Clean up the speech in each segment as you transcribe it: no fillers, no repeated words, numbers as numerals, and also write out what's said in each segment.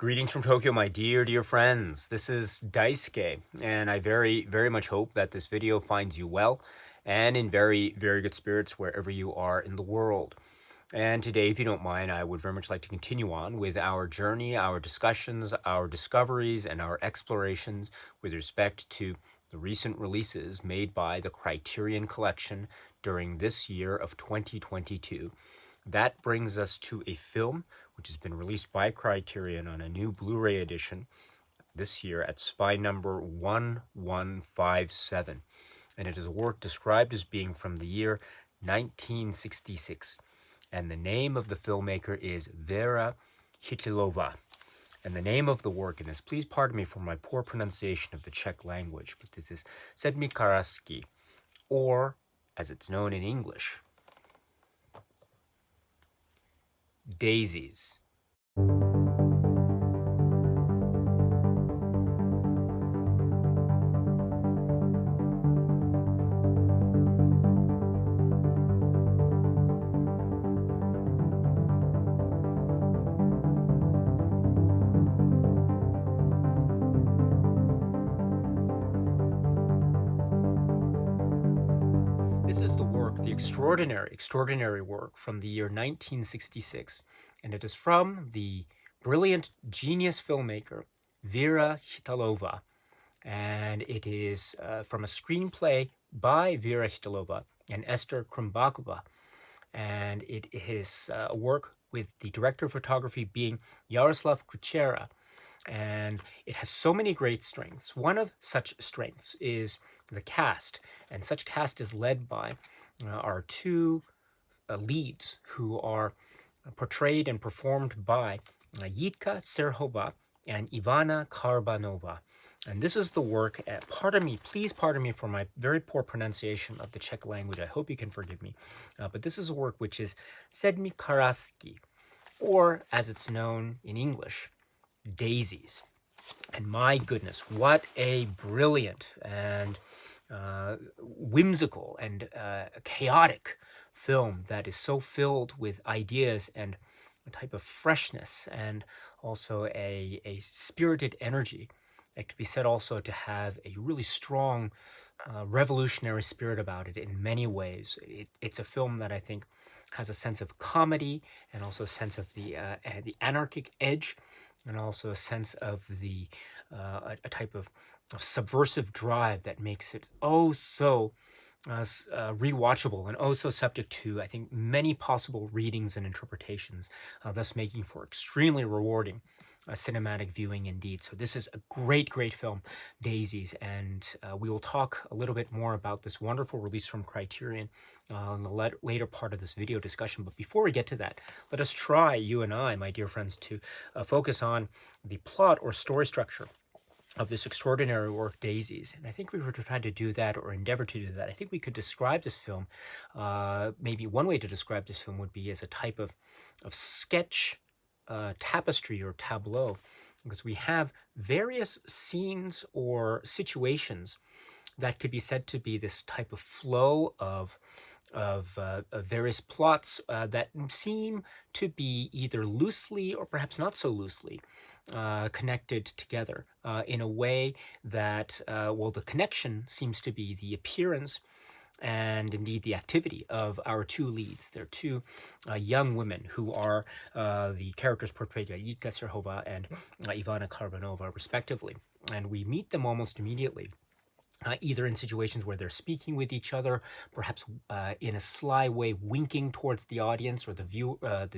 Greetings from Tokyo, my dear friends. This is DAISIES, and I very much hope that this video finds you well and in very good spirits wherever you are in the world. And today, if you don't mind, I would very much like to continue on with our journey, our discussions, our discoveries, and our explorations with respect to the recent releases made by the Criterion Collection during this year of 2022. That brings us to a film which has been released by Criterion on a new Blu-ray edition this year at spy number 1157. And it is a work described as being from the year 1966. And the name of the filmmaker is Věra Chytilová. And the name of the work in this, please pardon me for my poor pronunciation of the Czech language, but this is Sedmi Karasky, or as it's known in English, DAISIES. This is the work, the extraordinary work from the year 1966, and it is from the brilliant genius filmmaker Věra Chytilová, and it is from a screenplay by Věra Chytilová and Esther Krumbakova, and it is a work with the director of photography being Jaroslav Kuchera. And it has so many great strengths. One of such strengths is the cast, and such cast is led by our two leads, who are portrayed and performed by Jitka Serhova and Ivana Karbanova. And this is the work, please pardon me for my very poor pronunciation of the Czech language. I hope you can forgive me. But this is a work which is Sedmi Karasky, or as it's known in English, DAISIES. And my goodness, what a brilliant and whimsical and chaotic film that is so filled with ideas and a type of freshness, and also a spirited energy. It could be said also to have a really strong revolutionary spirit about it in many ways. It's a film that I think has a sense of comedy, and also a sense of the anarchic edge, and also a sense of the a type of subversive drive that makes it so rewatchable, and so subject to, I think, many possible readings and interpretations, thus making for extremely rewarding cinematic viewing indeed. So this is a great film, DAISIES, and we will talk a little bit more about this wonderful release from Criterion in the later part of this video discussion. But before we get to that, let us try, you and I, my dear friends, to focus on the plot or story structure of this extraordinary work, DAISIES. And I think we were to try to do that, or endeavor to do that. I think we could describe this film, maybe one way to describe this film would be as a type of sketch tapestry or tableau, because we have various scenes or situations that could be said to be this type of flow of various plots that seem to be either loosely or perhaps not so loosely connected together in a way that, the connection seems to be the appearance and indeed the activity of our two leads. They're two young women who are the characters portrayed by Jitka Serhova and Ivana Karbanova, respectively. And we meet them almost immediately, either in situations where they're speaking with each other, perhaps in a sly way winking towards the audience or the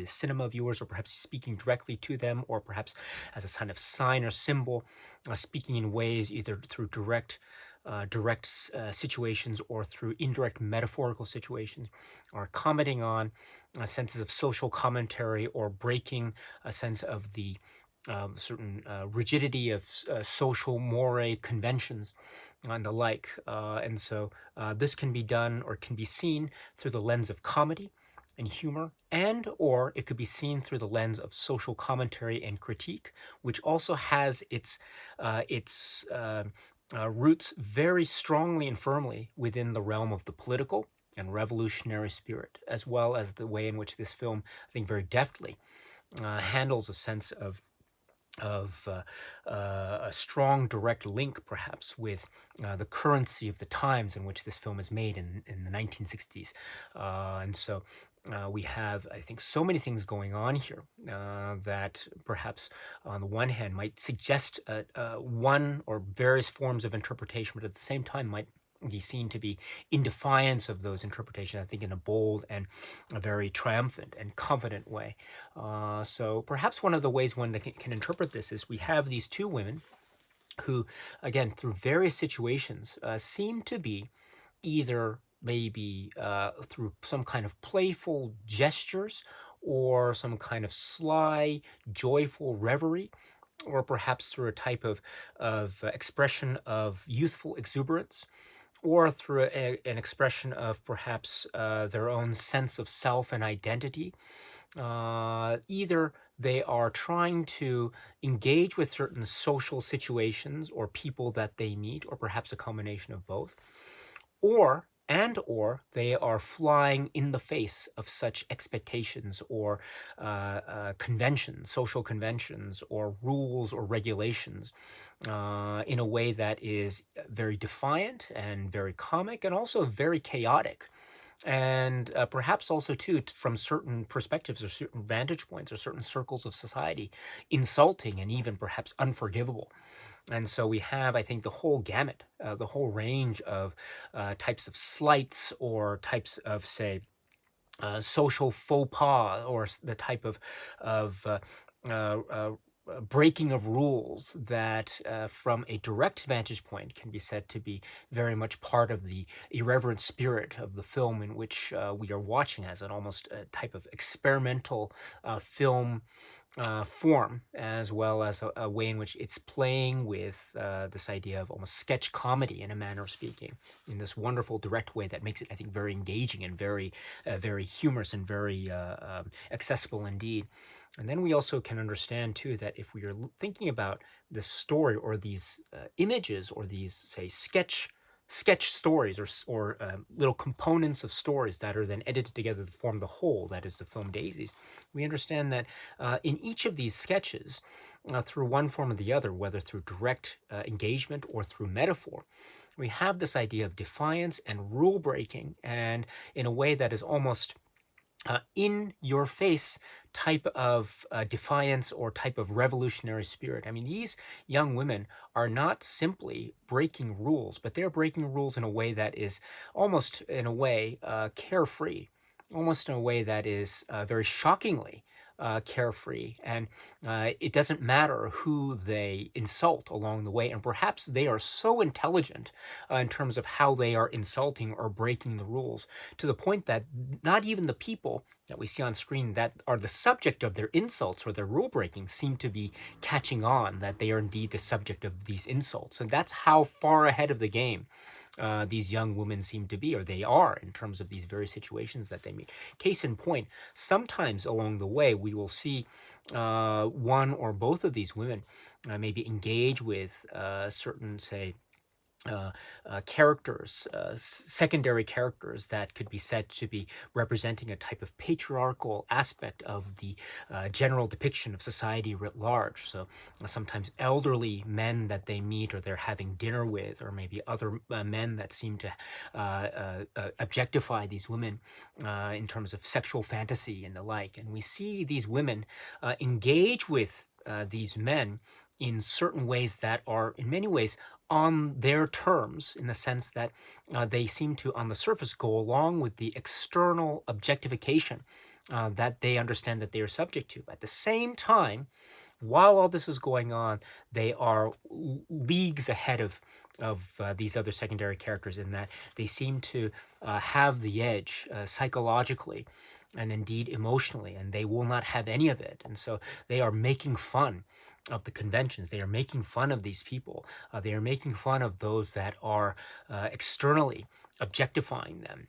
cinema viewers, or perhaps speaking directly to them, or perhaps as a kind of sign or symbol, speaking in ways either through direct situations or through indirect metaphorical situations, or commenting on senses of social commentary, or breaking a sense of the certain rigidity of social moral conventions and the like. And so this can be done, or can be seen through the lens of comedy and humor, and or it could be seen through the lens of social commentary and critique, which also has its roots very strongly and firmly within the realm of the political and revolutionary spirit, as well as the way in which this film, I think, very deftly handles a sense of a strong direct link, perhaps, with the currency of the times in which this film is made in the 1960s. And so we have, I think, so many things going on here that perhaps, on the one hand, might suggest one or various forms of interpretation, but at the same time might be seen to be in defiance of those interpretations, I think, in a bold and a very triumphant and confident way. So perhaps one of the ways one that can interpret this is we have these two women who, again, through various situations, seem to be either maybe through some kind of playful gestures or some kind of sly, joyful reverie, or perhaps through a type of expression of youthful exuberance, or through an expression of perhaps their own sense of self and identity. Either they are trying to engage with certain social situations or people that they meet, or perhaps a combination of both, or they are flying in the face of such expectations or conventions, social conventions, or rules or regulations, in a way that is very defiant and very comic and also very chaotic. And perhaps also, too, from certain perspectives or certain vantage points or certain circles of society, insulting and even perhaps unforgivable. And so we have, I think, the whole gamut, the whole range of types of slights or types of, say, social faux pas, or the type of breaking of rules that, from a direct vantage point, can be said to be very much part of the irreverent spirit of the film in which we are watching, as an almost a type of experimental film form, as well as a way in which it's playing with this idea of almost sketch comedy, in a manner of speaking, in this wonderful direct way that makes it, I think, very engaging and very humorous and very accessible indeed. And then we also can understand, too, that if we are thinking about this story or these images or these, say, sketch stories, or little components of stories that are then edited together to form the whole, that is the film Daisies, we understand that in each of these sketches, through one form or the other, whether through direct engagement or through metaphor, we have this idea of defiance and rule breaking, and in a way that is almost in your face type of defiance or type of revolutionary spirit. I mean, these young women are not simply breaking rules, but they're breaking rules in a way that is almost, in a way, carefree, almost in a way that is very shockingly carefree. And it doesn't matter who they insult along the way. And perhaps they are so intelligent in terms of how they are insulting or breaking the rules, to the point that not even the people that we see on screen that are the subject of their insults or their rule breaking seem to be catching on that they are indeed the subject of these insults. And that's how far ahead of the game these young women seem to be, or they are, in terms of these very situations that they meet. Case in point, sometimes along the way we will see one or both of these women maybe engage with certain, say, characters, secondary characters that could be said to be representing a type of patriarchal aspect of the general depiction of society writ large. So sometimes elderly men that they meet or they're having dinner with, or maybe other men that seem to objectify these women in terms of sexual fantasy and the like. And we see these women engage with these men in certain ways that are, in many ways, on their terms, in the sense that they seem to, on the surface, go along with the external objectification that they understand that they are subject to. At the same time, while all this is going on, they are leagues ahead of these other secondary characters, in that they seem to have the edge psychologically and indeed emotionally, and they will not have any of it. And so they are making fun of the conventions. They are making fun of these people. They are making fun of those that are externally objectifying them.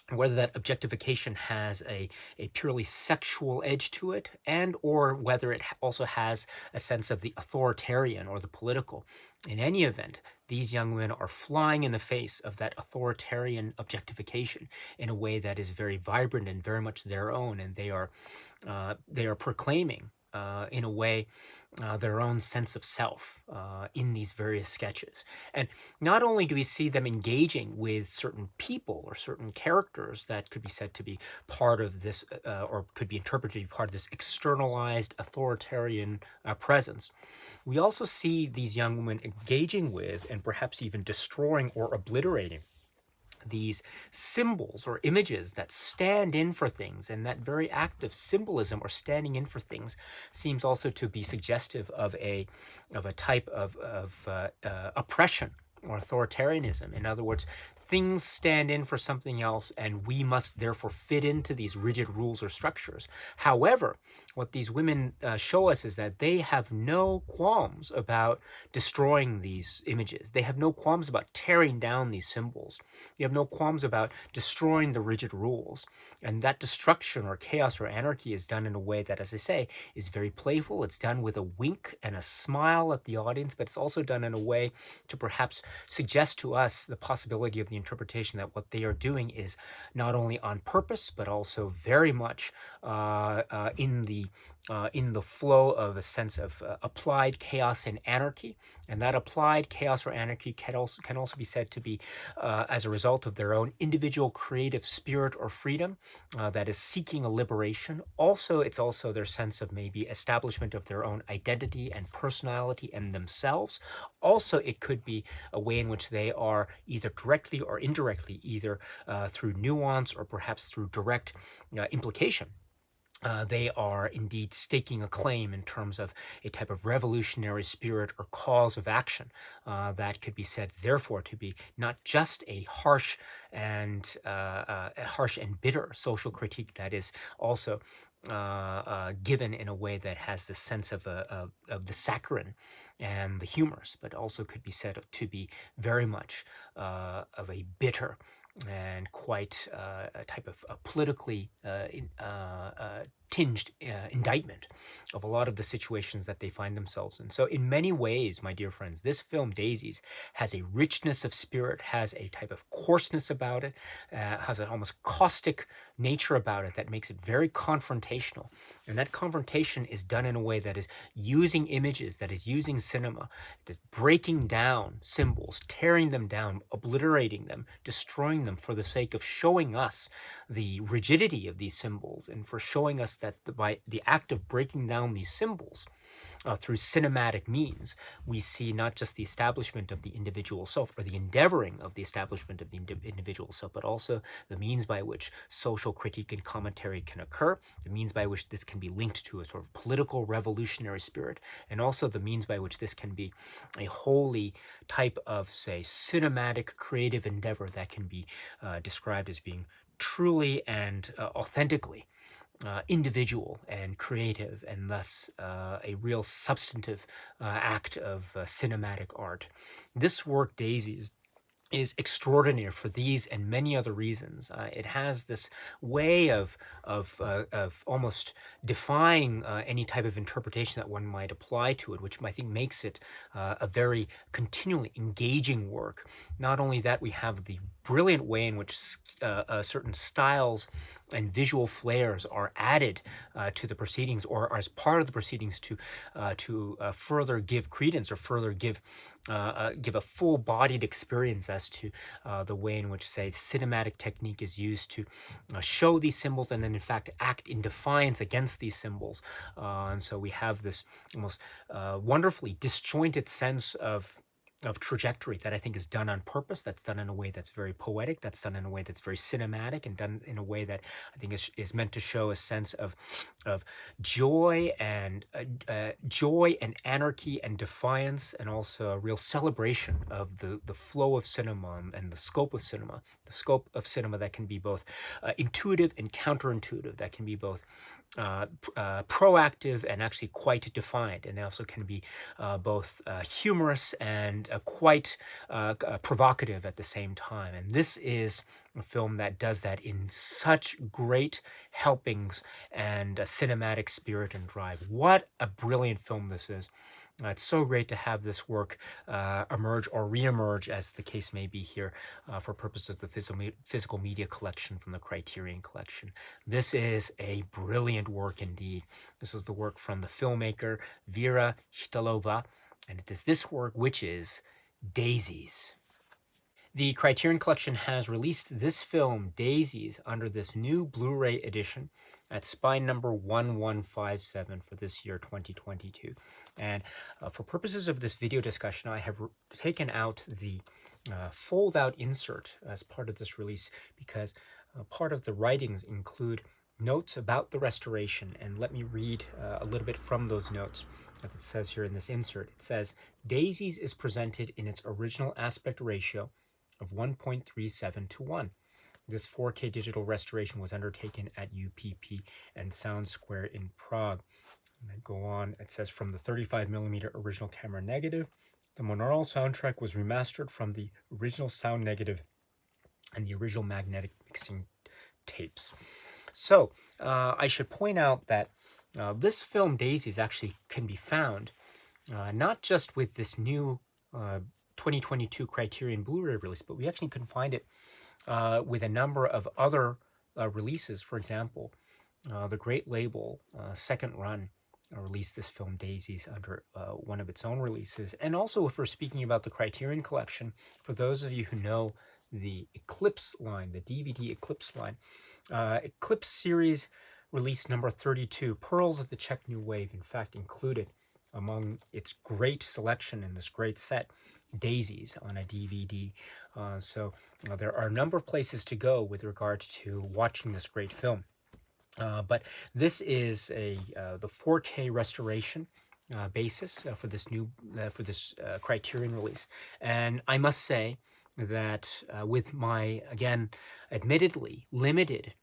Whether that objectification has a purely sexual edge to it, and or whether it also has a sense of the authoritarian or the political. In any event, these young women are flying in the face of that authoritarian objectification in a way that is very vibrant and very much their own, and they are proclaiming in a way, their own sense of self in these various sketches. And not only do we see them engaging with certain people or certain characters that could be said to be part of this, or could be interpreted to be part of this externalized authoritarian presence, we also see these young women engaging with and perhaps even destroying or obliterating these symbols or images that stand in for things, and that very act of symbolism or standing in for things seems also to be suggestive of a type of oppression or authoritarianism. In other words, things stand in for something else, and we must therefore fit into these rigid rules or structures. However, what these women show us is that they have no qualms about destroying these images. They have no qualms about tearing down these symbols. They have no qualms about destroying the rigid rules. And that destruction or chaos or anarchy is done in a way that, as I say, is very playful. It's done with a wink and a smile at the audience, but it's also done in a way to perhaps suggest to us the possibility of the interpretation that what they are doing is not only on purpose, but also very much in the flow of a sense of applied chaos and anarchy. And that applied chaos or anarchy can also be said to be as a result of their own individual creative spirit or freedom that is seeking a liberation. Also, it's also their sense of maybe establishment of their own identity and personality and themselves. Also, it could be a way in which they are either directly or indirectly, either through nuance or perhaps through direct implication, they are indeed staking a claim in terms of a type of revolutionary spirit or cause of action that could be said, therefore, to be not just a harsh and bitter social critique that is also given in a way that has the sense of the saccharine and the humorous, but also could be said to be very much of a bitter and quite a type of politically tinged indictment of a lot of the situations that they find themselves in. So in many ways, my dear friends, this film, Daisies, has a richness of spirit, has a type of coarseness about it, has an almost caustic nature about it that makes it very confrontational. And that confrontation is done in a way that is using images, that is using cinema, that is breaking down symbols, tearing them down, obliterating them, destroying them for the sake of showing us the rigidity of these symbols and for showing us that by the act of breaking down these symbols through cinematic means, we see not just the establishment of the individual self or the endeavoring of the establishment of the individual self, but also the means by which social critique and commentary can occur, the means by which this can be linked to a sort of political revolutionary spirit, and also the means by which this can be a wholly type of, say, cinematic creative endeavor that can be described as being truly and authentically individual and creative, and thus a real substantive act of cinematic art. This work, Daisies, is extraordinary for these and many other reasons. It has this way of almost defying any type of interpretation that one might apply to it, which I think makes it a very continually engaging work. Not only that, we have the brilliant way in which certain styles and visual flares are added to the proceedings, or as part of the proceedings, to further give credence or further give a full-bodied experience as to the way in which, say, cinematic technique is used to show these symbols and then, in fact, act in defiance against these symbols. And so we have this almost wonderfully disjointed sense of trajectory that I think is done on purpose, that's done in a way that's very poetic, that's done in a way that's very cinematic, and done in a way that I think is meant to show a sense of joy and anarchy and defiance, and also a real celebration of the flow of cinema and the scope of cinema. The scope of cinema that can be both intuitive and counterintuitive, that can be both proactive and actually quite defiant, and also can be both humorous and quite provocative at the same time. And this is a film that does that in such great helpings and cinematic spirit and drive. What a brilliant film this is. It's so great to have this work emerge or re-emerge, as the case may be here, for purposes of the physical media collection from the Criterion collection. This is a brilliant work indeed. This is the work from the filmmaker Věra Chytilová, and it is this work which is Daisies. The Criterion Collection has released this film, Daisies, under this new Blu-ray edition at spine number 1157 for this year, 2022. And for purposes of this video discussion, I have taken out the fold-out insert as part of this release because part of the writings include notes about the restoration. And let me read a little bit from those notes. As it says here in this insert, it says, Daisies is presented in its original aspect ratio of 1.37 to 1. This 4K digital restoration was undertaken at UPP and Sound Square in Prague. And I go on, it says, from the 35mm original camera negative, the monaural soundtrack was remastered from the original sound negative and the original magnetic mixing tapes. So I should point out that this film, Daisies, actually can be found not just with this new 2022 Criterion Blu-ray release, but we actually can find it with a number of other releases. For example, the great label Second Run released this film Daisies under one of its own releases. And also, if we're speaking about the Criterion Collection, for those of you who know the Eclipse line, the DVD Eclipse line, Eclipse series release number 32, Pearls of the Czech New Wave, in fact, included among its great selection in this great set, Daisies on a DVD. So there are a number of places to go with regard to watching this great film. But this is the 4K restoration basis for this new Criterion release, and I must say that with my, again, admittedly limited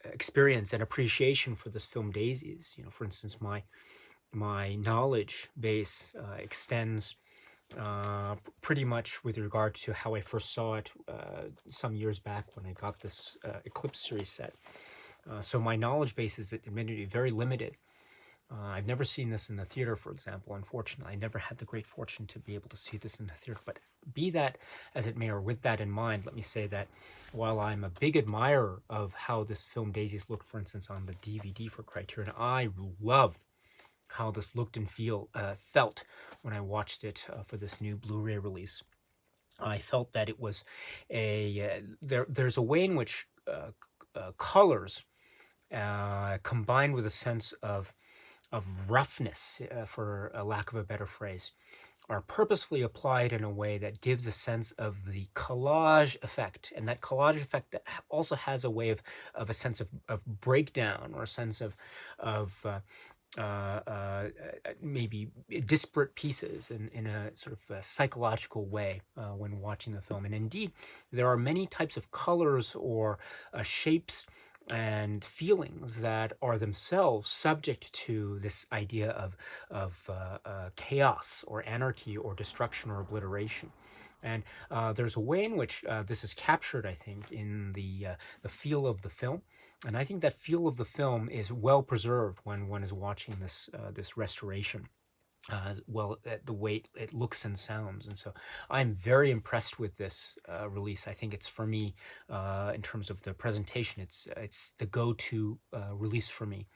experience and appreciation for this film Daisies, for instance, my knowledge base extends pretty much with regard to how I first saw it some years back when I got this Eclipse series set. So my knowledge base is admittedly very limited. I've never seen this in the theater, for example. Unfortunately, I never had the great fortune to be able to see this in the theater. But be that as it may, or with that in mind, let me say that while I'm a big admirer of how this film Daisies looked, for instance, on the DVD for Criterion, I loved how this looked and felt when I watched it for this new Blu-ray release. I felt that it was there's a way in which colors combined with a sense of roughness, for a lack of a better phrase, are purposefully applied in a way that gives a sense of the collage effect. And that collage effect that also has a way of a sense of breakdown, or a sense of maybe disparate pieces in a sort of a psychological way when watching the film. And indeed, there are many types of colors or shapes and feelings that are themselves subject to this idea of chaos or anarchy or destruction or obliteration. And there's a way in which this is captured, I think, in the feel of the film. And I think that feel of the film is well preserved when one is watching this restoration. The way it looks and sounds. And so I'm very impressed with this release. I think it's, for me, in terms of the presentation, it's the go-to release for me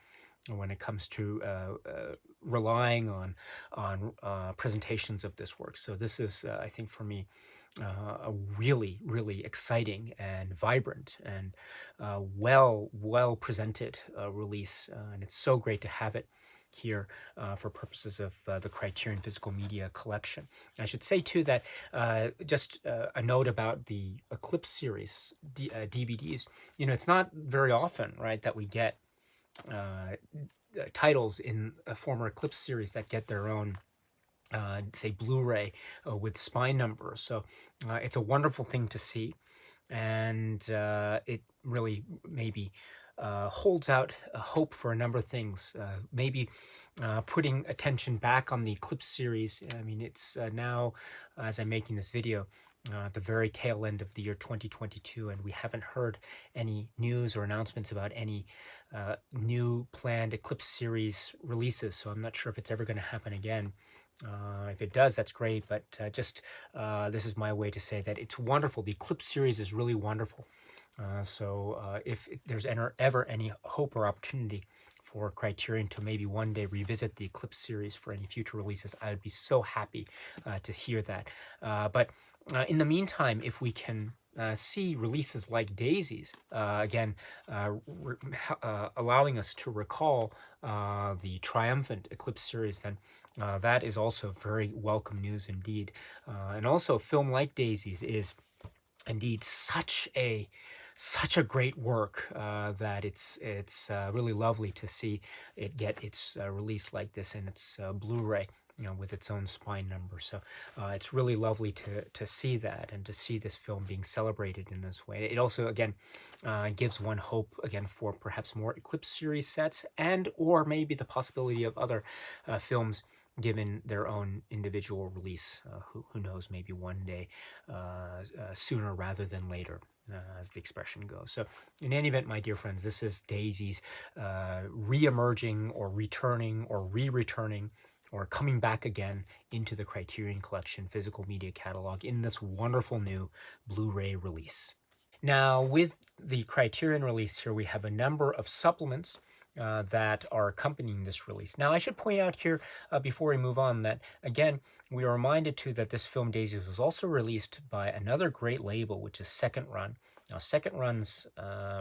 when it comes to relying on presentations of this work. So this is, I think, for me, a really, really exciting and vibrant and well presented release. And it's so great to have it here for purposes of the Criterion Physical Media Collection. I should say, too, that just a note about the Eclipse series DVDs. It's not very often, right, that we get titles in a former Eclipse series that get their own say Blu-ray with spine numbers. So it's a wonderful thing to see, and it really maybe holds out hope for a number of things. Maybe putting attention back on the Eclipse series. I mean, it's now, as I'm making this video, at the very tail end of the year 2022, and we haven't heard any news or announcements about any new planned Eclipse series releases, so I'm not sure if it's ever going to happen again. If it does, that's great, but this is my way to say that it's wonderful. The Eclipse series is really wonderful. So if there's ever any hope or opportunity for Criterion to maybe one day revisit the Eclipse series for any future releases, I would be so happy to hear that. But in the meantime, if we can see releases like Daisies, again, allowing us to recall the triumphant Eclipse series, then that is also very welcome news indeed. And also, a film like Daisies is indeed such a great work that it's really lovely to see it get its release like this in its Blu-ray, with its own spine number. So it's really lovely to see that and to see this film being celebrated in this way. It also, again, gives one hope, again, for perhaps more Eclipse series sets, and or maybe the possibility of other films given their own individual release. Who knows, maybe one day sooner rather than later, as the expression goes. So in any event, my dear friends, this is Daisies re-emerging or returning or re-returning or coming back again into the Criterion Collection physical media catalog in this wonderful new Blu-ray release. Now, with the Criterion release here, we have a number of supplements that are accompanying this release. Now, I should point out here, before we move on, that, again, we are reminded, too, that this film, Daisies, was also released by another great label, which is Second Run. Now, Second Run's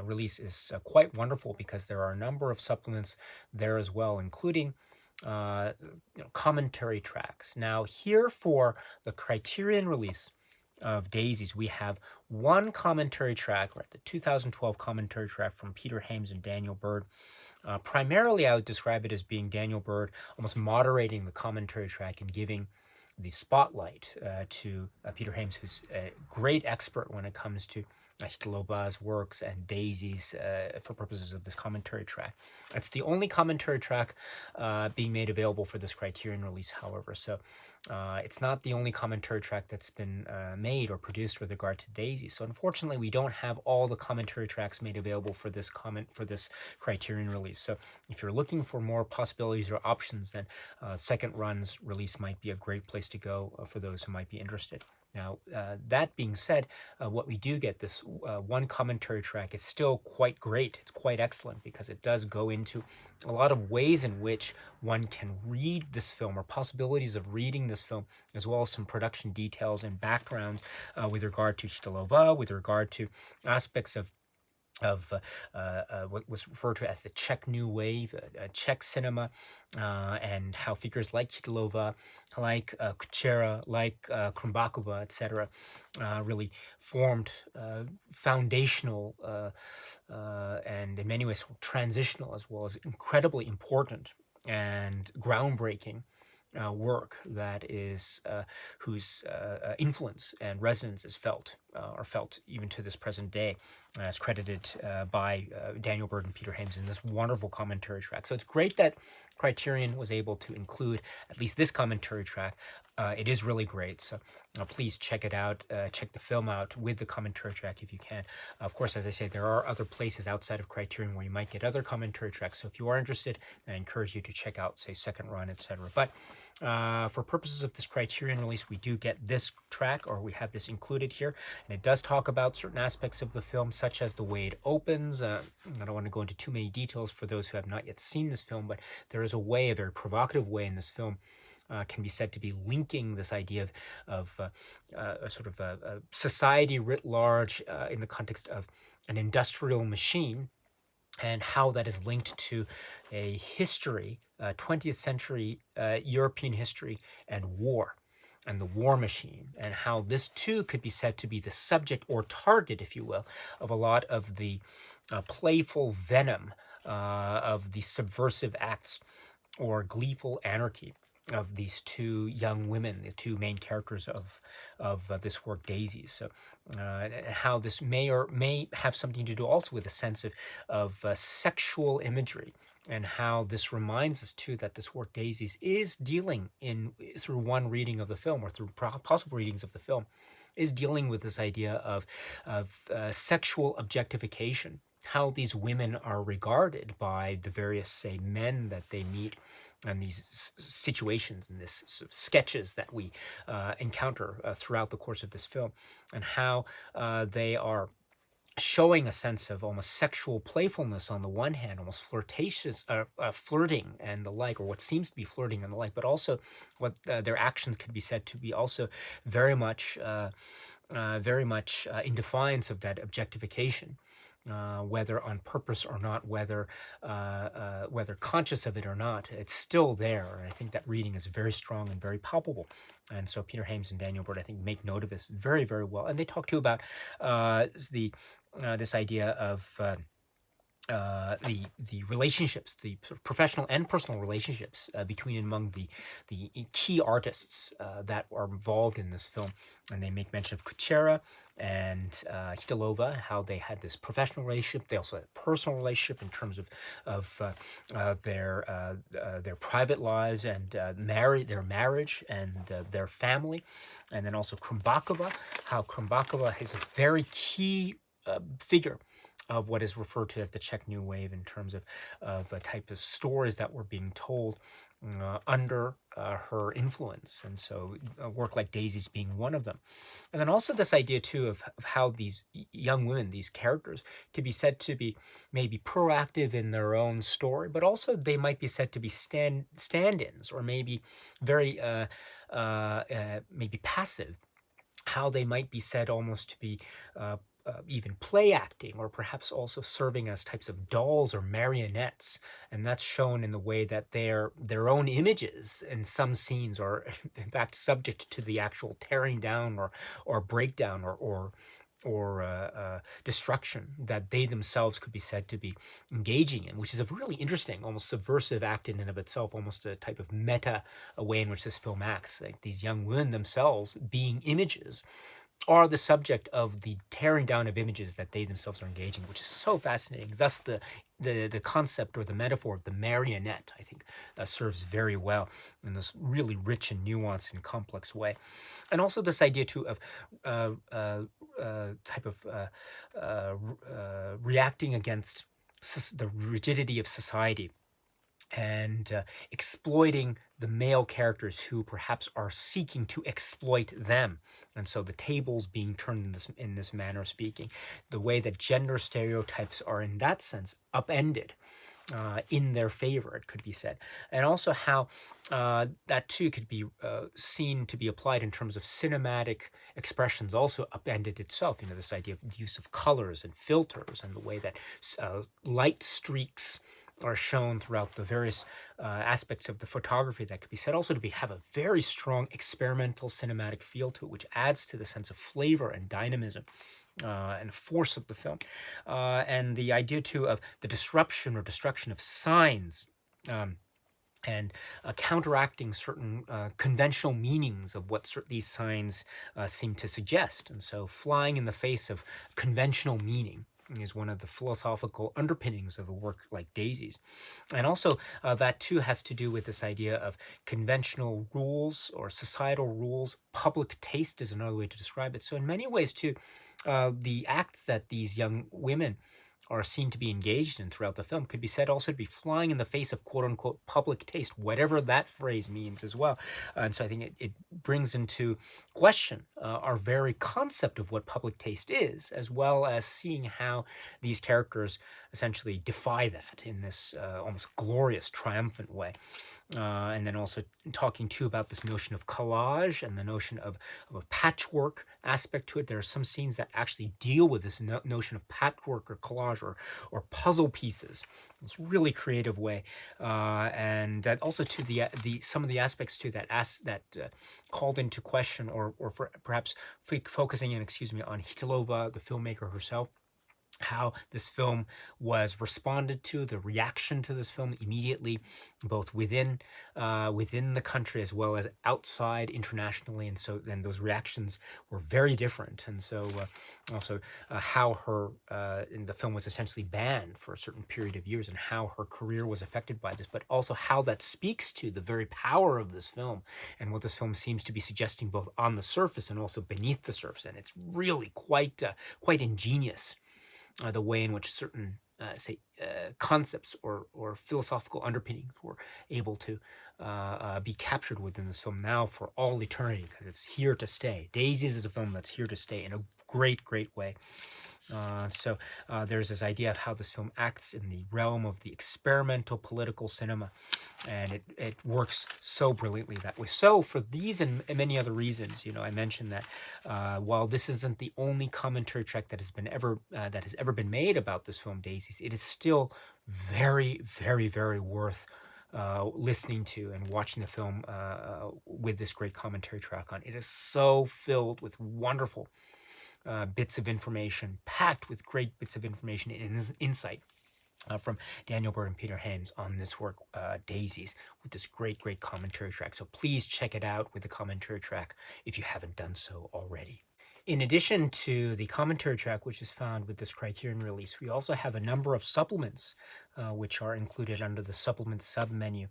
release is quite wonderful because there are a number of supplements there as well, including commentary tracks. Now, here for the Criterion release of Daisies, we have one commentary track, right, the 2012 commentary track from Peter Hames and Daniel Bird. Primarily, I would describe it as being Daniel Bird almost moderating the commentary track and giving the spotlight to Peter Hames, who's a great expert when it comes to Chytilová's works and Daisies for purposes of this commentary track. It's the only commentary track being made available for this Criterion release, however. So it's not the only commentary track that's been made or produced with regard to Daisies. So unfortunately, we don't have all the commentary tracks made available for this Criterion release. So if you're looking for more possibilities or options, then Second Run's release might be a great place to go for those who might be interested. Now, that being said, what we do get, this one commentary track, is still quite great. It's quite excellent because it does go into a lot of ways in which one can read this film, or possibilities of reading this film, as well as some production details and background with regard to Chytilová, with regard to aspects of what was referred to as the Czech New Wave, Czech cinema, and how figures like Chytilová, like Kučera, like Krumbáková, etc., really formed foundational and in many ways transitional, as well as incredibly important and groundbreaking work that is whose influence and resonance is felt, or felt even to this present day, as credited by Daniel Bird and Peter Hames in this wonderful commentary track. So it's great that Criterion was able to include at least this commentary track. It is really great, so please check it out. Check the film out with the commentary track if you can. Of course, as I say, there are other places outside of Criterion where you might get other commentary tracks, so if you are interested, I encourage you to check out, say, Second Run, etc. But for purposes of this Criterion release, we do get this track, or we have this included here, and it does talk about certain aspects of the film, such as the way it opens. I don't want to go into too many details for those who have not yet seen this film, but there is a very provocative way in this film can be said to be linking this idea of a sort of a society writ large in the context of an industrial machine, and how that is linked to a history, 20th century European history and war, and the war machine, and how this too could be said to be the subject or target, if you will, of a lot of the playful venom of the subversive acts or gleeful anarchy these two young women, the two main characters of this work, Daisies. So, and how this may have something to do also with a sense of sexual imagery, and how this reminds us too that this work, Daisies, is dealing through one reading of the film, or through possible readings of the film, is dealing with this idea of sexual objectification, how these women are regarded by the various, say, men that they meet, and these situations and these sort of sketches that we encounter throughout the course of this film, and how they are showing a sense of almost sexual playfulness on the one hand, almost flirtatious, flirting and the like, or what seems to be flirting and the like, but also what their actions could be said to be also very much in defiance of that objectification. Whether on purpose or not, whether conscious of it or not, it's still there. And I think that reading is very strong and very palpable. And so Peter Hames and Daniel Bird, I think, make note of this very, very well. And they talk too about this idea of the relationships, the sort of professional and personal relationships between and among the key artists that are involved in this film. And they make mention of Kuchera and Chytilova, how they had this professional relationship. They also had a personal relationship in terms of their private lives and their marriage and their family. And then also Krumbackova, how Krumbackova is a very key figure of what is referred to as the Czech New Wave, in terms of a type of stories that were being told under her influence. And so a work like Daisies being one of them. And then also this idea too of how these young women, these characters, could be said to be maybe proactive in their own story, but also they might be said to be stand-ins, or maybe very maybe passive, how they might be said almost to be even play acting, or perhaps also serving as types of dolls or marionettes. And that's shown in the way that their own images in some scenes are in fact subject to the actual tearing down or breakdown or destruction that they themselves could be said to be engaging in, which is a really interesting, almost subversive act in and of itself, almost a type of meta way in which this film acts. Like these young women themselves being images are the subject of the tearing down of images that they themselves are engaging, which is so fascinating. Thus, the concept or the metaphor of the marionette, I think, serves very well in this really rich and nuanced and complex way. And also this idea, too, of type of reacting against the rigidity of society, and exploiting the male characters who perhaps are seeking to exploit them. And so the tables being turned in this manner of speaking, the way that gender stereotypes are in that sense upended in their favor, it could be said. And also how that too could be seen to be applied in terms of cinematic expressions, also upended itself. You know, this idea of the use of colors and filters, and the way that light streaks are shown throughout the various aspects of the photography, that could be said also to have a very strong experimental cinematic feel to it, which adds to the sense of flavor and dynamism and force of the film. And the idea too of the disruption or destruction of signs, and counteracting certain conventional meanings of what these signs seem to suggest. And so flying in the face of conventional meaning is one of the philosophical underpinnings of a work like Daisies. And also that too has to do with this idea of conventional rules or societal rules. Public taste is another way to describe it. So in many ways too, the acts that these young women are seen to be engaged in throughout the film could be said also to be flying in the face of quote-unquote public taste, whatever that phrase means as well. And so I think it brings into question our very concept of what public taste is, as well as seeing how these characters essentially defy that in this almost glorious, triumphant way. And then also talking too about this notion of collage and the notion of a patchwork aspect to it. There are some scenes that actually deal with this notion of patchwork or collage or puzzle pieces. It's a really creative way, and that also to the some of the aspects to that called into question, or perhaps focusing in, on Chytilova, the filmmaker herself. how this film was responded to, the reaction to this film immediately, both within the country as well as outside internationally, and so then those reactions were very different. And so also how her in the film was essentially banned for a certain period of years, and how her career was affected by this, but also how that speaks to the very power of this film and what this film seems to be suggesting both on the surface and also beneath the surface. And it's really quite ingenious, the way in which certain concepts or philosophical underpinnings were able to be captured within this film now for all eternity, because it's here to stay. Daisies is a film that's here to stay in a great way. So there's this idea of how this film acts in the realm of the experimental political cinema, and it works so brilliantly that way. So for these and many other reasons, I mentioned that while this isn't the only commentary track that has ever been made about this film, Daisies, it is still very worth listening to and watching the film with this great commentary track on. It is so filled with wonderful bits of information, packed with great bits of information and insight from Daniel Bird and Peter Hames on this work, Daisies, with this great commentary track. So please check it out with the commentary track if you haven't done so already. In addition to the commentary track, which is found with this Criterion release, we also have a number of supplements which are included under the supplements sub-menu.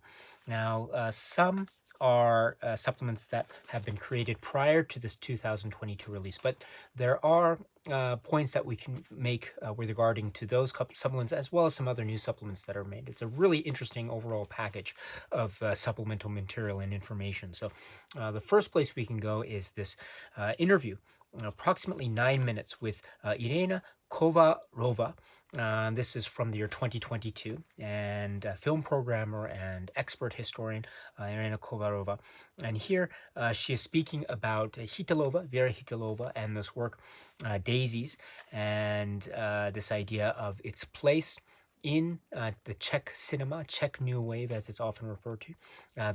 Now, some are supplements that have been created prior to this 2022 release, but there are points that we can make with regarding to those supplements, as well as some other new supplements that are made. It's a really interesting overall package of supplemental material and information. So the first place we can go is this interview, approximately 9 minutes, with Irina Kovarova. This is from the year 2022, and film programmer and expert historian Irina Kovarova. And here she is speaking about Vera Chytilova, and this work, Daisies, and this idea of its place in the Czech cinema, Czech New Wave, as it's often referred to,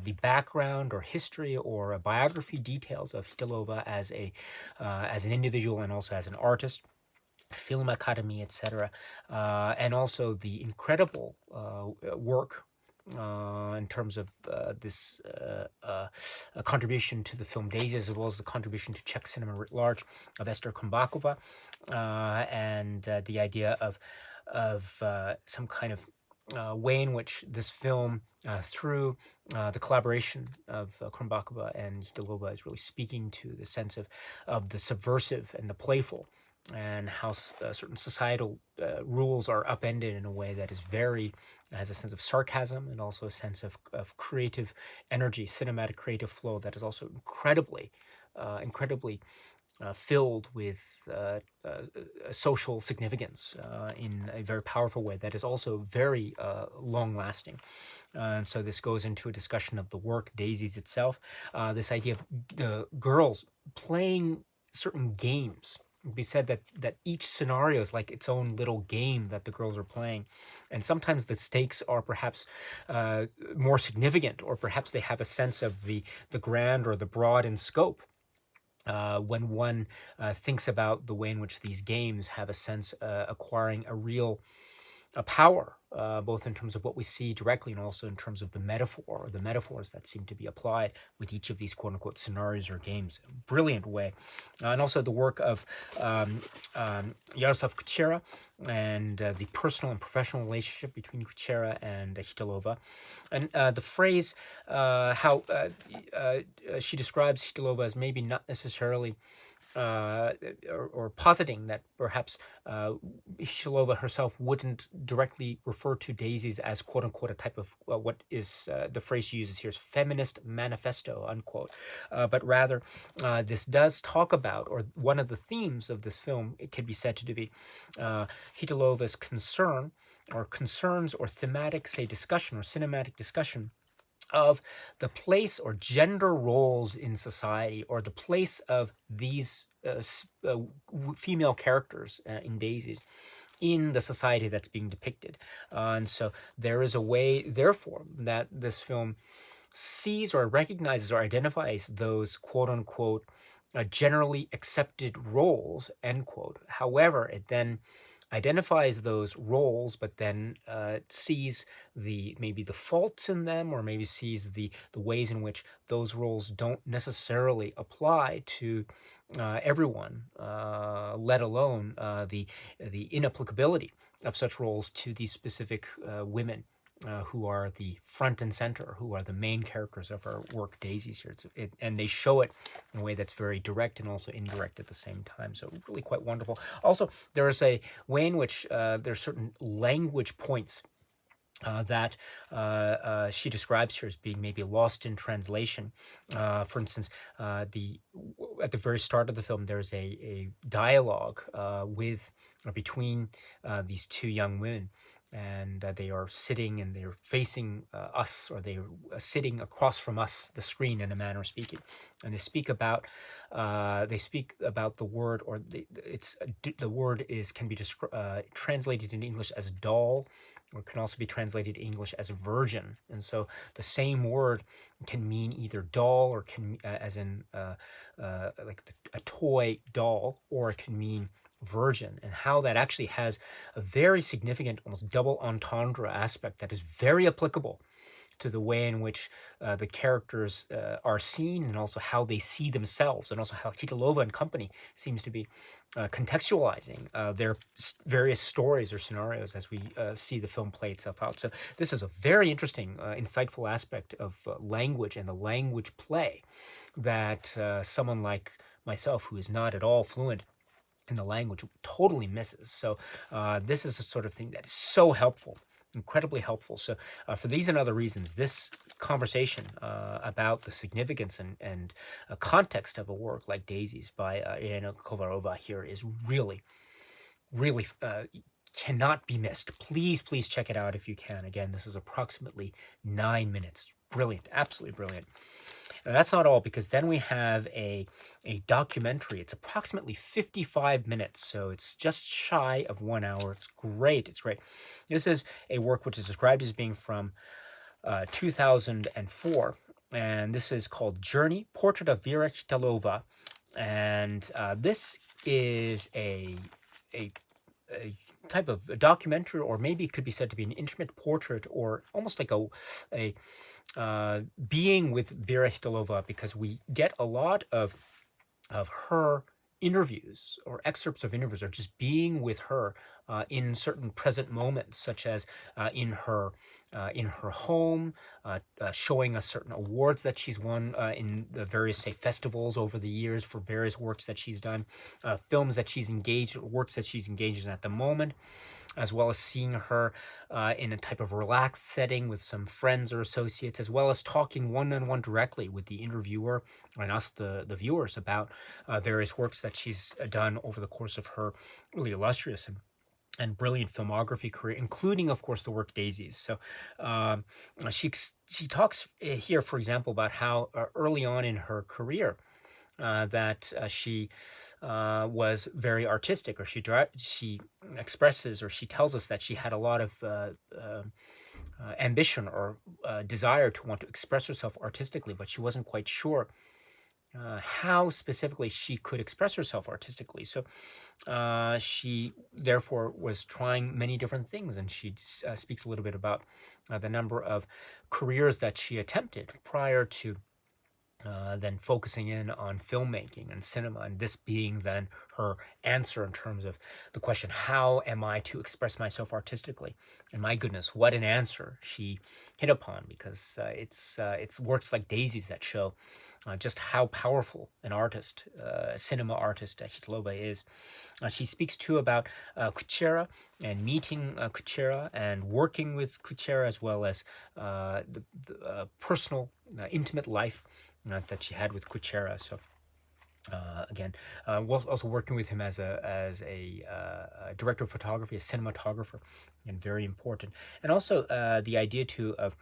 the background or history or biography details of Chytilova as an individual and also as an artist, Film Academy, etc., and also the incredible work in terms of this contribution to the film Daisies, as well as the contribution to Czech cinema writ large, of Esther Kumbáková, and the idea of some kind of way in which this film, through the collaboration of Kumbáková and Chytilova, is really speaking to the sense of the subversive and the playful, and how certain societal rules are upended in a way that has a sense of sarcasm and also a sense of creative energy, cinematic creative flow that is also incredibly filled with social significance in a very powerful way that is also very long-lasting. And so this goes into a discussion of the work, Daisies itself, this idea of the girls playing certain games. It would be said that each scenario is like its own little game that the girls are playing, and sometimes the stakes are perhaps more significant, or perhaps they have a sense of the grand or the broad in scope. When one thinks about the way in which these games have a sense acquiring a real power, both in terms of what we see directly and also in terms of the metaphors that seem to be applied with each of these quote-unquote scenarios or games. Brilliant way. And also the work of Jaroslav Kuchera, and the personal and professional relationship between Kuchera and Chytilova. And the phrase, how she describes Chytilova as maybe not necessarily or positing that perhaps Chytilova herself wouldn't directly refer to Daisies as quote-unquote a type of what is the phrase she uses here is feminist manifesto, unquote, but rather this does talk about, or one of the themes of this film, it can be said to be Chytilova's concern or concerns or thematic, say, discussion or cinematic discussion of the place or gender roles in society, or the place of these female characters in Daisies in the society that's being depicted. And so there is a way, therefore, that this film sees or recognizes or identifies those quote-unquote generally accepted roles, end quote. However, it then identifies those roles, but then sees maybe the faults in them, or maybe sees the ways in which those roles don't necessarily apply to everyone, let alone the inapplicability of such roles to these specific women. Who are the front and center, who are the main characters of our work, Daisies here. And they show it in a way that's very direct and also indirect at the same time. So really quite wonderful. Also, there is a way in which there's certain language points that she describes here as being maybe lost in translation. For instance, at the very start of the film, there's a dialogue between these two young women. And they are sitting and they're facing us, or they're sitting across from us, the screen, in a manner of speaking. And they speak about the word, or the word can be translated in English as doll, or can also be translated in English as virgin. And so the same word can mean either doll, or can as in like a toy doll, or it can mean virgin, and how that actually has a very significant, almost double entendre aspect that is very applicable to the way in which the characters are seen, and also how they see themselves, and also how Chytilova and company seems to be contextualizing their various stories or scenarios as we see the film play itself out. So this is a very interesting, insightful aspect of language and the language play that someone like myself, who is not at all fluent in the language, totally misses. So this is a sort of thing that is so helpful, incredibly helpful. So for these and other reasons, this conversation about the significance and context of a work like Daisies by Irina Kovarova here is really, really cannot be missed. Please check it out if you can. Again, this is approximately 9 minutes. Brilliant, absolutely brilliant. Now, that's not all, because then we have a documentary. It's approximately 55 minutes, so it's just shy of 1 hour. It's great. It's great. This is a work which is described as being from 2004, and this is called Journey, Portrait of Věra Chytilová. And this is a type of a documentary, or maybe it could be said to be an intimate portrait, or almost like a being with Věra Chytilová, because we get a lot of her interviews, or excerpts of interviews, or just being with her in certain present moments, such as in her home, showing us certain awards that she's won in the various, say, festivals over the years for various works that she's done, films that she's engaged, works that she's engaged in at the moment, as well as seeing her in a type of relaxed setting with some friends or associates, as well as talking one-on-one directly with the interviewer and us, the viewers, about various works that she's done over the course of her really illustrious and brilliant filmography career, including, of course, the work Daisies. So she talks here, for example, about how early on in her career, that she was very artistic, or she expresses, or she tells us that she had a lot of ambition or desire to want to express herself artistically, but she wasn't quite sure how specifically she could express herself artistically. So she therefore was trying many different things, and she speaks a little bit about the number of careers that she attempted prior to then focusing in on filmmaking and cinema, and this being then her answer in terms of the question, how am I to express myself artistically? And my goodness, what an answer she hit upon, because it's works like Daisies that show just how powerful an artist, cinema artist, Chytilova is. She speaks too about Kuchera, and meeting Kuchera and working with Kuchera, as well as the personal, intimate life that she had with Kuchera. So again, was also working with him as a director of photography, a cinematographer, and very important. And also the idea too of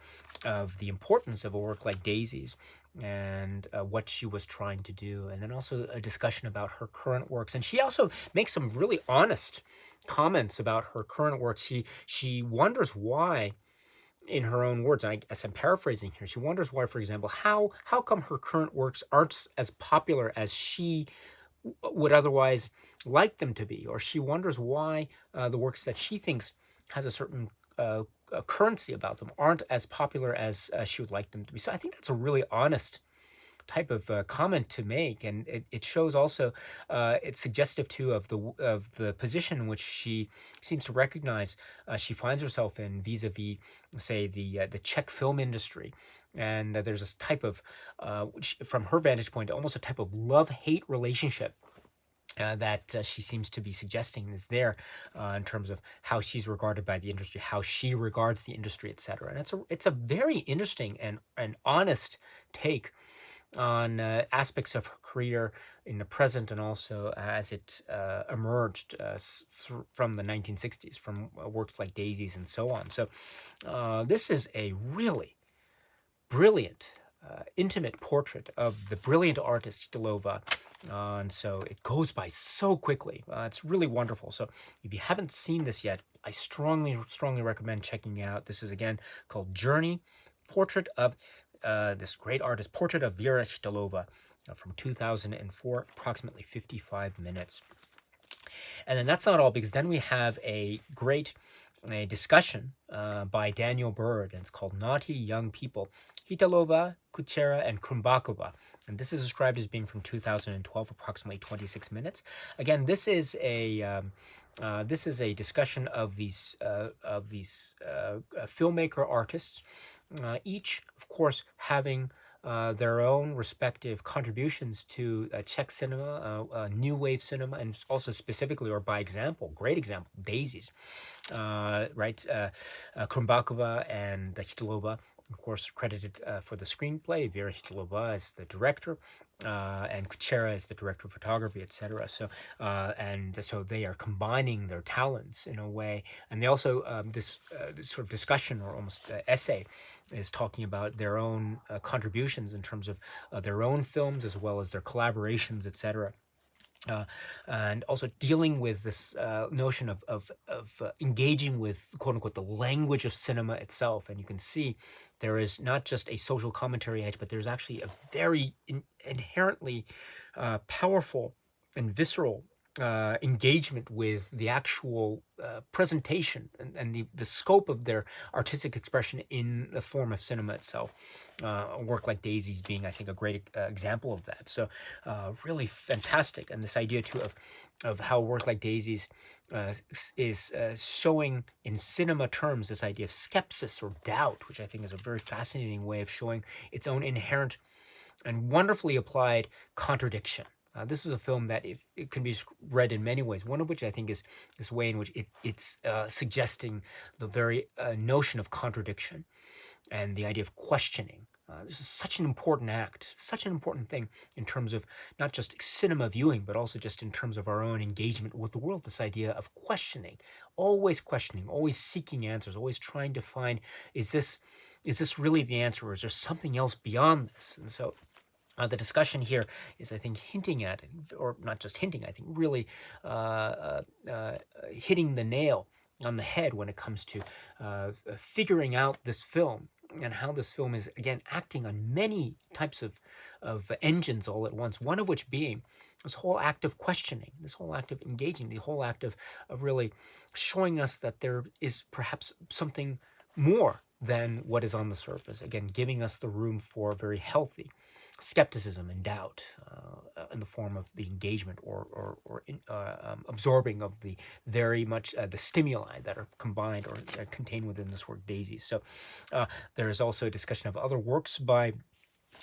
the importance of a work like Daisies, and what she was trying to do, and then also a discussion about her current works. And she also makes some really honest comments about her current works. She wonders why, in her own words, and I guess I'm paraphrasing here, she wonders why, for example, how come her current works aren't as popular as she would otherwise like them to be, or she wonders why the works that she thinks has a certain currency about them aren't as popular as she would like them to be. So I think that's a really honest type of comment to make, and it shows also it's suggestive too of the position in which she seems to recognize she finds herself in vis-a-vis, say, the Czech film industry, and there's this type of which, from her vantage point, almost a type of love-hate relationship that she seems to be suggesting is there in terms of how she's regarded by the industry, how she regards the industry, etc. And it's a very interesting and honest take on aspects of her career in the present, and also as it emerged from the 1960s, from works like Daisies and so on. So this is a really brilliant, intimate portrait of the brilliant artist Chytilova. And so it goes by so quickly. It's really wonderful. So if you haven't seen this yet, I strongly recommend checking it out. This is again called Journey, Portrait of this great artist, Portrait of Věra Chytilová, from 2004, approximately 55 minutes. And then that's not all, because then we have a great discussion by Daniel Bird, and it's called Naughty Young People, Chytilová, Kučera, and Krumbáková. And this is described as being from 2012, approximately 26 minutes. Again, this is a discussion of these filmmaker artists, each, of course, having their own respective contributions to Czech cinema, new wave cinema, and also specifically, or by example, great example, Daisies, right? Krumbáková and Chytilová, of course, credited for the screenplay. Věra Chytilová as the director, and Kučera as the director of photography, etc. So, and so they are combining their talents in a way, and they also this sort of discussion, or almost essay, is talking about their own contributions in terms of their own films as well as their collaborations, etc. And also dealing with this notion of engaging with, quote unquote, the language of cinema itself. And you can see there is not just a social commentary edge, but there's actually a very inherently powerful and visceral engagement with the actual presentation and the scope of their artistic expression in the form of cinema itself. A work like Daisies being, I think, a great example of that. So really fantastic. And this idea too of how a work like Daisies is showing in cinema terms this idea of skepsis or doubt, which I think is a very fascinating way of showing its own inherent and wonderfully applied contradiction. This is a film that it can be read in many ways, one of which I think is this way in which it's suggesting the very notion of contradiction and the idea of questioning. This is such an important act, such an important thing in terms of not just cinema viewing, but also just in terms of our own engagement with the world. This idea of questioning, always seeking answers, always trying to find, is this really the answer, or is there something else beyond this? And so the discussion here is, I think, hinting at, or not just hinting, I think really hitting the nail on the head when it comes to figuring out this film, and how this film is, again, acting on many types of engines all at once, one of which being this whole act of questioning, this whole act of engaging, the whole act of really showing us that there is perhaps something more than what is on the surface, again, giving us the room for very healthy skepticism and doubt in the form of the engagement or absorbing of the very much the stimuli that are combined or contained within this work, Daisies. So there is also a discussion of other works by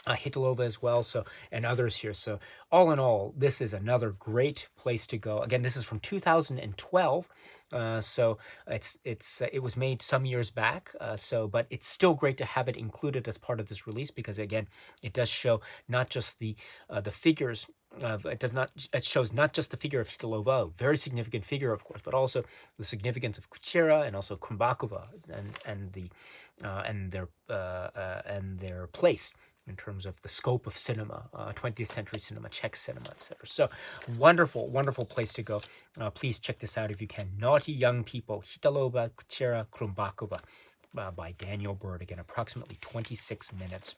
Chytilová as well, so, and others here. So all in all, this is another great place to go. Again, this is from 2012, so it was made some years back. But it's still great to have it included as part of this release, because again, it does show not just the figures. It shows not just the figure of Chytilová, a very significant figure, of course, but also the significance of Kučera and also Krumbáková and their place in terms of the scope of cinema, 20th century cinema, Czech cinema, etc. So wonderful, wonderful place to go. Please check this out if you can. Naughty Young People, Chytilová, Kučera, Krumbáková, by Daniel Bird. Again, approximately 26 minutes.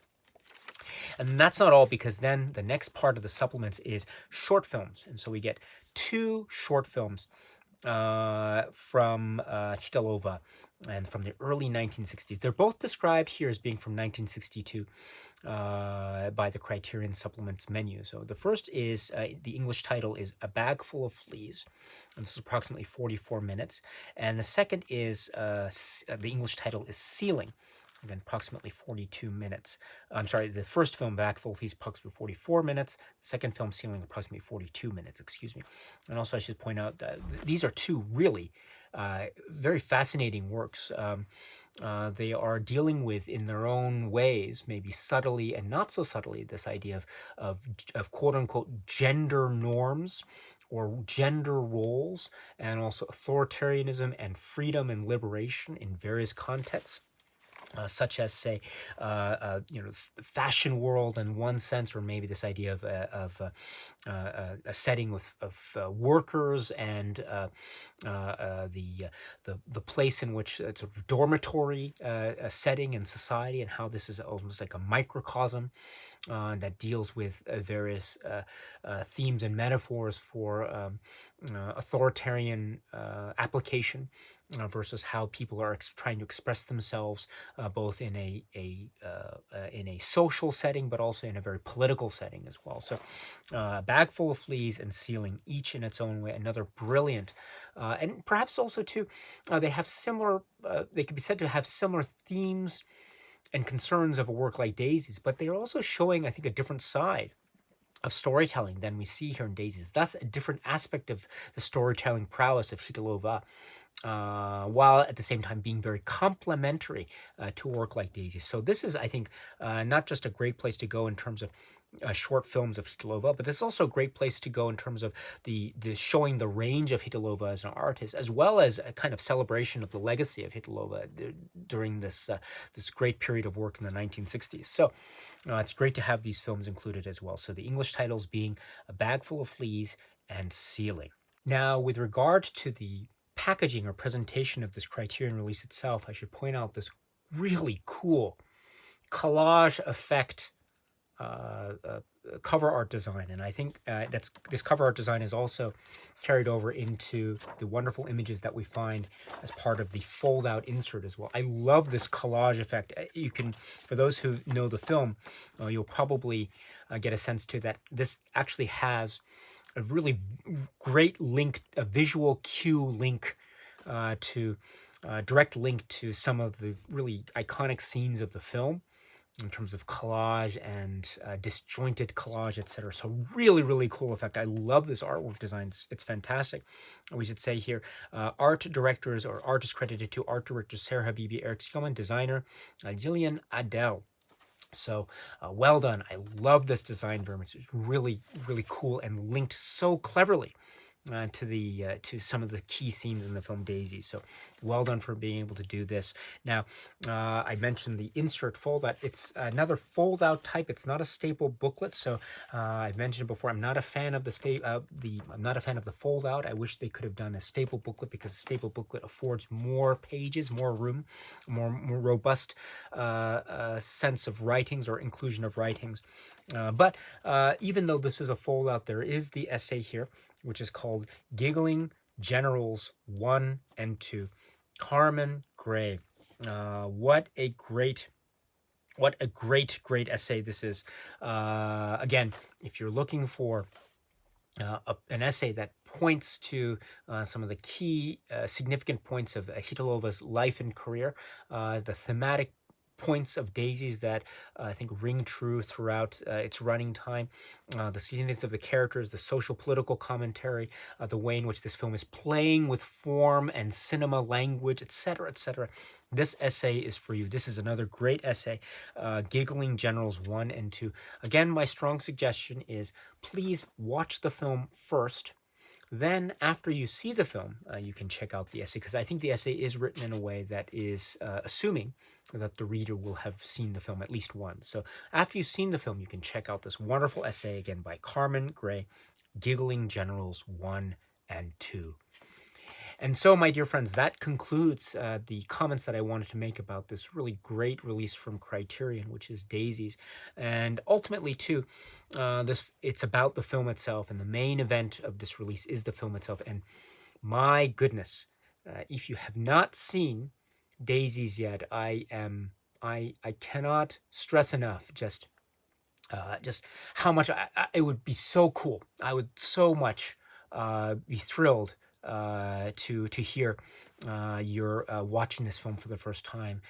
And that's not all, because then the next part of the supplements is short films. And so we get 2 short films from Chytilova, and from the early 1960s. They're both described here as being from 1962 by the Criterion Supplements menu. So the first is, the English title is A Bag Full of Fleas, and this is approximately 44 minutes. And the second is, the English title is Sealing, again, approximately 42 minutes. I'm sorry, the first film, Bag Full of Fleas, approximately 44 minutes. The second film, Sealing, approximately 42 minutes, excuse me. And also I should point out that these are 2 really very fascinating works. They are dealing with, in their own ways, maybe subtly and not so subtly, this idea of quote-unquote gender norms or gender roles, and also authoritarianism and freedom and liberation in various contexts. Such as, say, the fashion world in one sense, or maybe this idea of a setting of workers, and the place in which sort of dormitory setting in society, and how this is almost like a microcosm that deals with various themes and metaphors for authoritarian application versus how people are trying to express themselves both in a social setting, but also in a very political setting as well. So Bag Full of Fleas and Sealing, each in its own way, another brilliant, and perhaps also too, they have similar, they could be said to have similar themes and concerns of a work like Daisies, but they're also showing, I think, a different side of storytelling than we see here in Daisies. Thus, a different aspect of the storytelling prowess of Chytilova, while at the same time being very complementary to a work like Daisies. So this is, I think, not just a great place to go in terms of short films of Chytilova, but this is also a great place to go in terms of the showing the range of Chytilova as an artist, as well as a kind of celebration of the legacy of Chytilova during this this great period of work in the 1960s. So it's great to have these films included as well. So the English titles being A Bag Full of Fleas and Sealing. Now, with regard to the packaging or presentation of this Criterion release itself, I should point out this really cool collage effect cover art design, and I think this cover art design is also carried over into the wonderful images that we find as part of the fold-out insert as well. I love this collage effect. You can, for those who know the film, you'll probably get a sense too that this actually has a really great link, a visual cue link to direct link to some of the really iconic scenes of the film, in terms of collage and disjointed collage, etc. So really, really cool effect. I love this artwork design. It's fantastic. We should say here, art directors or artists credited to art director Sarah Habibi, Eric Skillman, designer Jillian Adele. So well done. I love this design very much. It's really, really cool and linked so cleverly to some of the key scenes in the film Daisies. So well done for being able to do this. Now, I mentioned the insert fold-out. It's another fold-out type. It's not a staple booklet. So I've mentioned before, I'm not a fan of I'm not a fan of the fold-out. I wish they could have done a staple booklet, because a staple booklet affords more pages, more room, more robust sense of writings or inclusion of writings. But even though this is a fold-out, there is the essay here, which is called Giggling Generals 1 and 2. Carmen Gray. What a great essay this is. Again, if you're looking for an essay that points to some of the key significant points of Chytilova's life and career, the thematic points of Daisies that I think ring true throughout its running time, the significance of the characters, the social political commentary, the way in which this film is playing with form and cinema language, etc., etc. This essay is for you. This is another great essay, Giggling Generals 1 and 2. Again, my strong suggestion is please watch the film first. Then, after you see the film, you can check out the essay, because I think the essay is written in a way that is assuming that the reader will have seen the film at least once. So after you've seen the film, you can check out this wonderful essay, again, by Carmen Gray, Giggling Generals 1 and 2. And so, my dear friends, that concludes the comments that I wanted to make about this really great release from Criterion, which is Daisies. And ultimately, too, it's about the film itself, and the main event of this release is the film itself. And my goodness, if you have not seen Daisies yet, I cannot stress enough just how much it would be so cool. I would so much be thrilled to hear you're watching this film for the first time.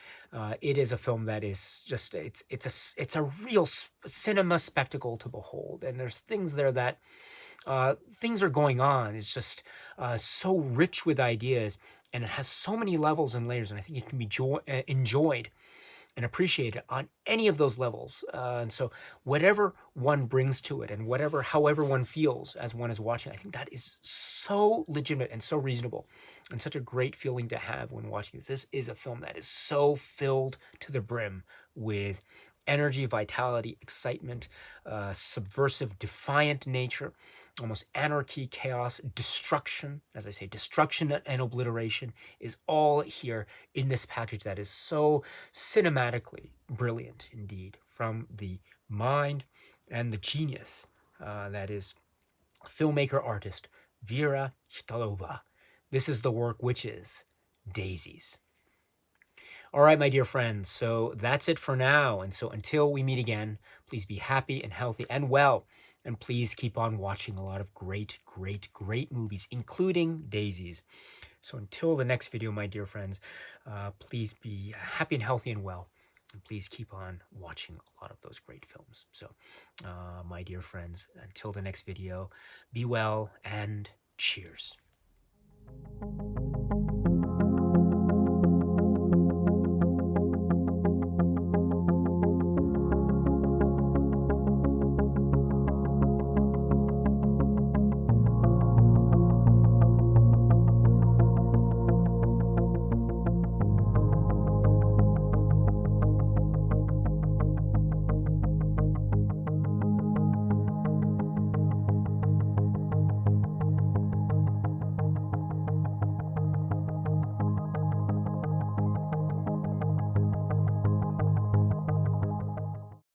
It is a film that is just it's a real cinema spectacle to behold, and there's things there that things are going on. It's just so rich with ideas, and it has so many levels and layers, and I think it can be enjoyed and appreciate it on any of those levels. And so whatever one brings to it, and however one feels as one is watching, I think that is so legitimate and so reasonable, and such a great feeling to have when watching this. This is a film that is so filled to the brim with energy, vitality, excitement, subversive, defiant nature, almost anarchy, chaos, destruction. As I say, destruction and obliteration is all here in this package that is so cinematically brilliant indeed, from the mind and the genius that is filmmaker artist Věra Chytilová. This is the work which is Daisies. All right, my dear friends, so that's it for now. And so until we meet again, please be happy and healthy and well. And please keep on watching a lot of great, great, great movies, including Daisies. So until the next video, my dear friends, please be happy and healthy and well. And please keep on watching a lot of those great films. So, my dear friends, until the next video, be well and cheers.